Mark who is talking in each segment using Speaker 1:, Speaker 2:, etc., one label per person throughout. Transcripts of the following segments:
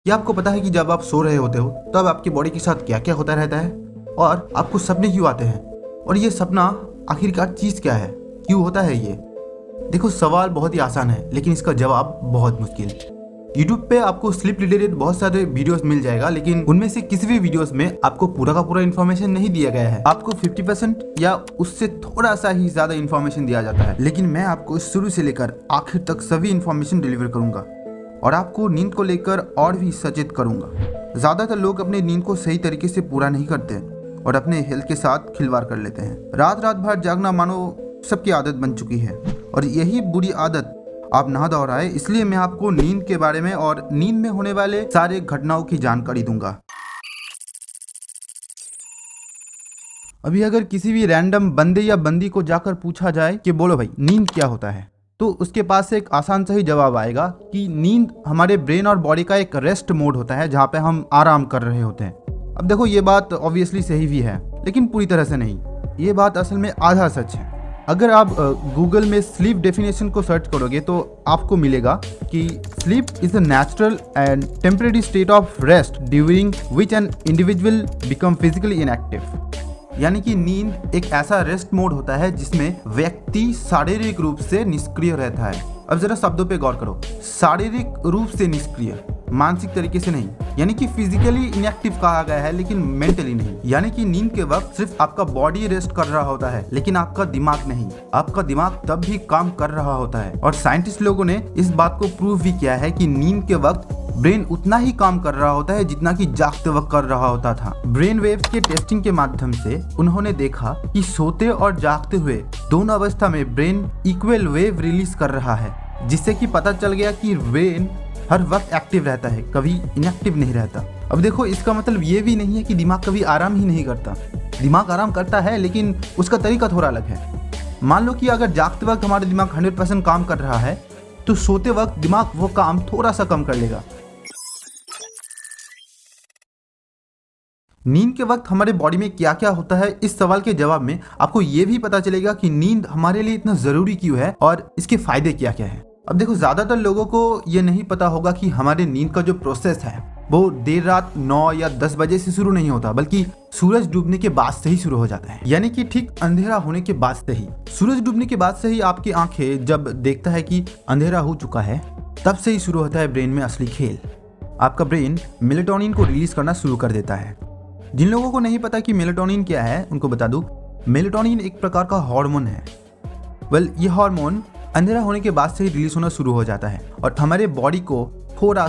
Speaker 1: क्या आपको पता है कि जब आप सो रहे होते हो तब आपकी बॉडी के साथ क्या क्या होता रहता है और आपको सपने क्यों आते हैं और ये सपना आखिरकार चीज़ क्या है, क्यों होता है ये? देखो, सवाल बहुत ही आसान है लेकिन इसका जवाब बहुत मुश्किल। YouTube पे आपको स्लीप रिलेटेड बहुत सारे वीडियोस मिल जाएगा, लेकिन उनमें से किसी भी वीडियोस में आपको पूरा का पूरा इन्फॉर्मेशन नहीं दिया गया है। आपको 50% या उससे थोड़ा सा ही ज्यादा इन्फॉर्मेशन दिया जाता है, लेकिन मैं आपको शुरू से लेकर आखिर तक सभी इन्फॉर्मेशन डिलीवर करूंगा और आपको नींद को लेकर और भी सचेत करूंगा। ज्यादातर लोग अपनी नींद को सही तरीके से पूरा नहीं करते और अपने हेल्थ के साथ खिलवाड़ कर लेते हैं। रात रात भर जागना मानो सबकी आदत बन चुकी है और यही बुरी आदत आप ना दोहराए, इसलिए मैं आपको नींद के बारे में और नींद में होने वाले सारे घटनाओं की जानकारी दूंगा। अभी अगर किसी भी रैंडम बंदे या बंदी को जाकर पूछा जाए कि बोलो भाई नींद क्या होता है, तो उसके पास से एक आसान सा ही जवाब आएगा कि नींद हमारे ब्रेन और बॉडी का एक रेस्ट मोड होता है जहाँ पे हम आराम कर रहे होते हैं। अब देखो, ये बात ऑब्वियसली सही भी है लेकिन पूरी तरह से नहीं। ये बात असल में आधा सच है। अगर आप गूगल में स्लीप डेफिनेशन को सर्च करोगे तो आपको मिलेगा कि sleep is a natural and temporary state of rest during which an individual become physically inactive. यानी कि नींद एक ऐसा रेस्ट मोड होता है जिसमें व्यक्ति शारीरिक रूप से निष्क्रिय रहता है। अब जरा शब्दों पे गौर करो, शारीरिक रूप से निष्क्रिय, मानसिक तरीके से नहीं। यानी कि फिजिकली इनएक्टिव कहा गया है लेकिन मेंटली नहीं। यानी कि नींद के वक्त सिर्फ आपका बॉडी रेस्ट कर रहा होता है लेकिन आपका दिमाग नहीं। आपका दिमाग तब भी काम कर रहा होता है और साइंटिस्ट लोगों ने इस बात को प्रूव भी किया है कि नींद के वक्त ब्रेन उतना ही काम कर रहा होता है जितना कि जागते वक्त कर रहा होता था। ब्रेन वेव्स के टेस्टिंग के माध्यम से उन्होंने देखा कि सोते और जागते हुए दोनों अवस्था में ब्रेन इक्वल वेव रिलीज कर रहा है, जिससे कि पता चल गया कि ब्रेन हर वक्त एक्टिव रहता है, कभी इनएक्टिव नहीं रहता। अब देखो, इसका मतलब ये भी नहीं है कि दिमाग कभी आराम ही नहीं करता। दिमाग आराम करता है लेकिन उसका तरीका थोड़ा अलग है। मान लो कि अगर जागते वक्त हमारा दिमाग 100% काम कर रहा है तो सोते वक्त दिमाग वो काम थोड़ा सा कम कर लेगा। नींद के वक्त हमारे बॉडी में क्या क्या होता है, इस सवाल के जवाब में आपको ये भी पता चलेगा कि नींद हमारे लिए इतना जरूरी क्यों है और इसके फायदे क्या क्या है। अब देखो, ज्यादातर लोगों को ये नहीं पता होगा कि हमारे नींद का जो प्रोसेस है वो देर रात 9 या 10 बजे से शुरू नहीं होता, बल्कि सूरज डूबने के बाद से ही शुरू हो जाता है। यानी कि ठीक अंधेरा होने के बाद से ही, सूरज डूबने के बाद से ही आपकी आंखें जब देखता है कि अंधेरा हो चुका है, तब से ही शुरू होता है ब्रेन में असली खेल। आपका ब्रेन मेलेटोनिन को रिलीज करना शुरू कर देता है। जिन लोगों को नहीं पता कि मेलेटोनिन क्या है उनको बता दूं, मेलेटोनिन एक प्रकार का हार्मोन है। ये हार्मोन अंधेरा होने के बाद से ही रिलीज होना शुरू हो जाता है और हमारे बॉडी को थोड़ा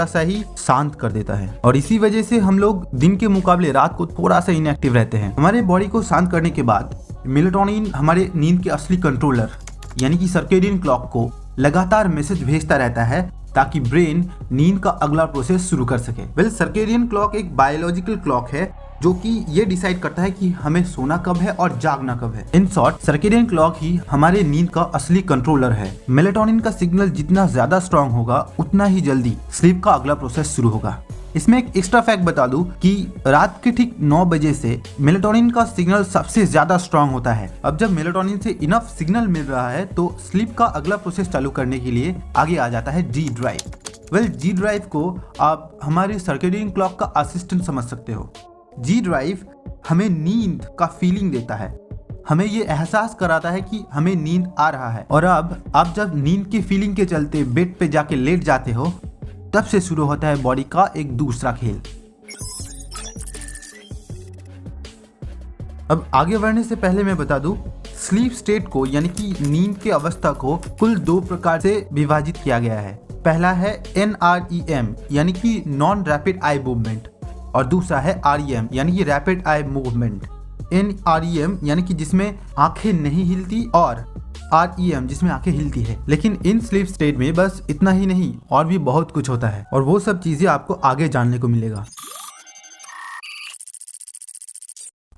Speaker 1: सा ही शांत कर देता है और इसी वजह से हम लोग दिन के मुकाबले रात को थोड़ा सा इनएक्टिव रहते हैं। हमारे बॉडी को शांत करने के बाद मेलेटोनिन हमारे नींद के असली कंट्रोलर यानी कि सर्केडियन क्लॉक को लगातार मैसेज भेजता रहता है ताकि ब्रेन नींद का अगला प्रोसेस शुरू कर सके। सर्केडियन क्लॉक एक बायोलॉजिकल क्लॉक है जो कि ये डिसाइड करता है कि हमें सोना कब है और जागना कब है। इन शॉर्ट, सर्केडियन क्लॉक ही हमारे नींद का असली कंट्रोलर है। मेलेटोनिन का सिग्नल जितना ज्यादा स्ट्रांग होगा उतना ही जल्दी स्लीप का अगला प्रोसेस शुरू होगा। इसमें एक एक्स्ट्रा फैक्ट बता दूं कि रात के ठीक 9 बजे से मेलेटोनिन का सिग्नल सबसे ज्यादा स्ट्रांग होता है। अब जब मेलेटोनिन से इनफ सिग्नल मिल रहा है तो स्लीप का अगला प्रोसेस चालू करने के लिए आगे आ जाता है जी ड्राइव। जी ड्राइव को आप हमारे सर्केडियन क्लॉक का असिस्टेंट समझ सकते हो। जी ड्राइव हमें नींद का फीलिंग देता है, हमें ये एहसास कराता है कि हमें नींद आ रहा है और अब आप जब नींद की फीलिंग के चलते बेड पे जाके लेट जाते हो तब से शुरू होता है बॉडी का एक दूसरा खेल। अब आगे बढ़ने से पहले मैं बता दूं, स्लीप स्टेट को यानी कि नींद के अवस्था को कुल 2 प्रकार से विभाजित किया गया है। पहला है NREM यानी कि नॉन रैपिड आई मूवमेंट और दूसरा है REM यानी कि रैपिड आई मूवमेंट। NREM यानी कि जिसमें आंखें नहीं हिलती और REM जिसमें आंखें हिलती है। लेकिन इन स्लीप स्टेट में बस इतना ही नहीं, और भी बहुत कुछ होता है और वो सब चीजें आपको आगे जानने को मिलेगा।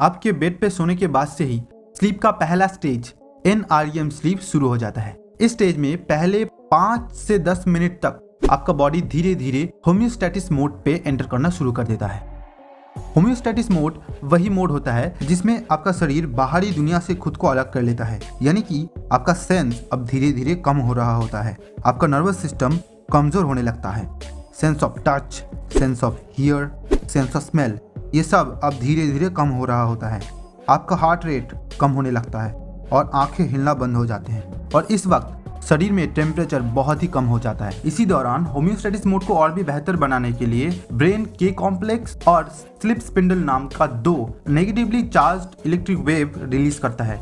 Speaker 1: आपके बेड पे सोने के बाद से ही स्लीप का पहला स्टेज NREM स्लीप शुरू हो जाता है। इस स्टेज में पहले 5 से 10 मिनट तक आपका बॉडी धीरे धीरे होम्योस्टैटिस मोड पे एंटर करना शुरू कर देता है। होम्योस्टैटिस मोड वही मोड होता है जिसमें आपका शरीर बाहरी दुनिया से खुद को अलग कर लेता है, यानी कि आपका सेंस अब धीरे धीरे कम हो रहा होता है, आपका नर्वस सिस्टम कमजोर होने लगता है। Sense of touch, sense of here, sense of smell, ये सब अब धीरे धीरे कम हो रहा होता है। आपका हार्ट रेट कम होने लगता है और आंखें हिलना बंद हो जाते हैं और इस वक्त शरीर में टेम्परेचर बहुत ही कम हो जाता है। इसी दौरान होम्योस्टैटिस मोड को और भी बेहतर बनाने के लिए ब्रेन के कॉम्प्लेक्स और स्लिप स्पिंडल नाम का 2 negatively charged electric wave release करता है,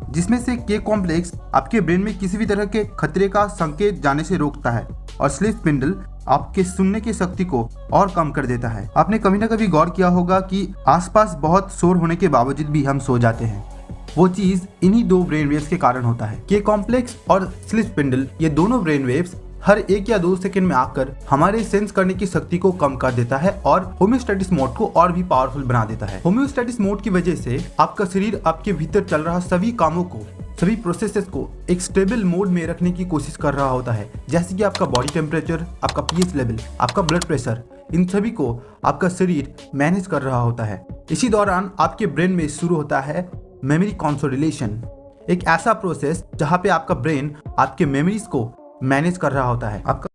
Speaker 1: जिसमें से के कॉम्प्लेक्स आपके ब्रेन में किसी भी तरह के खतरे का संकेत जाने से रोकता है और स्लिप स्पिंडल आपके सुनने की शक्ति को और कम कर देता है। आपने कभी ना कभी गौर किया होगा कि आसपास बहुत शोर होने के बावजूद भी हम सो जाते हैं। वो चीज इन्हीं 2 ब्रेन वेव्स के कारण होता है। के कॉम्प्लेक्स और स्लिप स्पिंडल, ये दोनों ब्रेन वेव्स हर 1 या 2 सेकंड में आकर हमारे सेंस करने की शक्ति को कम कर देता है और होम्योस्टैटिस मोड को और भी पावरफुल बना देता है। होम्योस्टैटिस मोड की वजह से आपका शरीर आपके भीतर चल रहा सभी कामों को, सभी प्रोसेसेस को एक स्टेबल मोड में रखने की कोशिश कर रहा होता है, जैसे कि आपका बॉडी टेम्परेचर, आपका पीएच लेवल, आपका ब्लड प्रेशर, इन सभी को आपका शरीर मैनेज कर रहा होता है। इसी दौरान आपके ब्रेन में शुरू होता है मेमोरी कंसोलिडेशन, एक ऐसा प्रोसेस जहां पे आपका ब्रेन आपके मेमोरीज को मैनेज कर रहा होता है। आपका